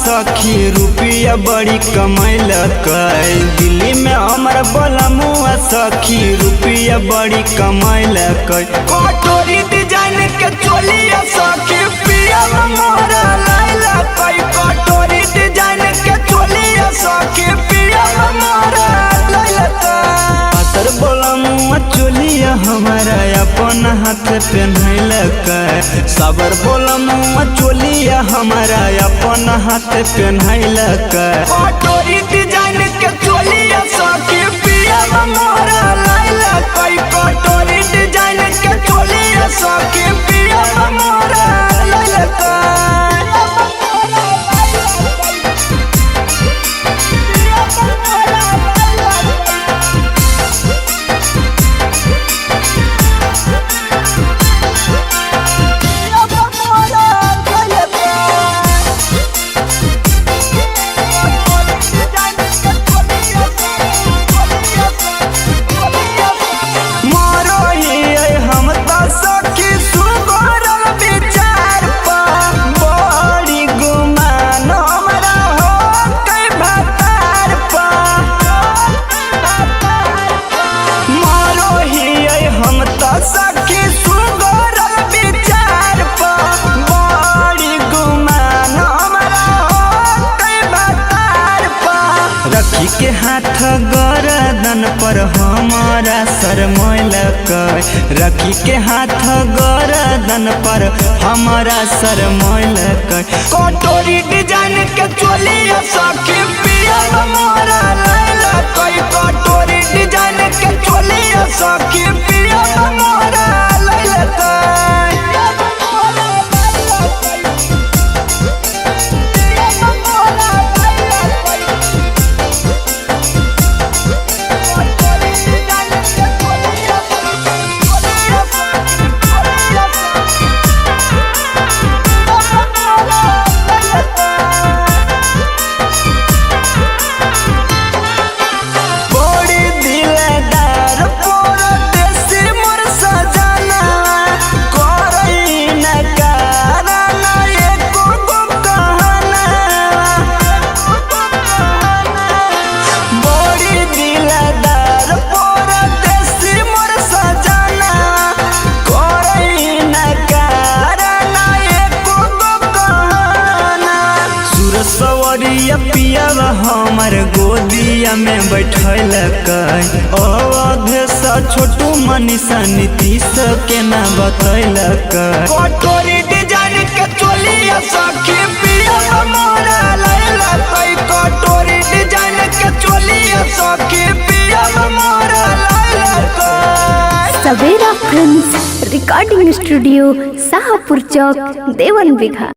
सखी रुपया बड़ी कमैल कई। दिल्ली में हमार बलमुआ सखी रुपया बड़ी कमैल कई। कटोरी डिजाइन के चोलिया सखी पिया मोरा लैला कई। कटोरी डिजाइन के चोलिया सखी पिया मोरा लैला कई। पातर बलमुआ चोलिया हमारा अपन हाथ पहनैल कई। साबर बलमुआ चोलिया हमारा अपन हाथ पहनैल कई। कटोरी डिजाइन के चोलिया सखी पिया मोरा लैला कई। कटोरी डिजाइन के चोलिया सखी पिया मोरा लैला कई। रखी के हाथ गर्दन पर हमारा शरमैल कई। रखी के हाथ गर्दन पर हमारा शरमैल कई। कटोरी डिजाइन के चोलिया सखी पिया मोरा लैला कई। कटोरी डिजाइन के चोलिया सखी पिया मोरा लैला कई। सवरिया पियावा हमार गोदिया में बैठल कई। अवधे सा छोटू मनीषा नीतीश के ना बतैल कई। कटोरी डिजाइन के चोलिया सखी पिया मोरा लैला कई। कटोरी डिजाइन के चोलिया सखी पिया मोरा लैला कई। सवेरा फिल्म्स रिकॉर्डिंग स्टूडियो शाहपुर चौक देवन बिघा।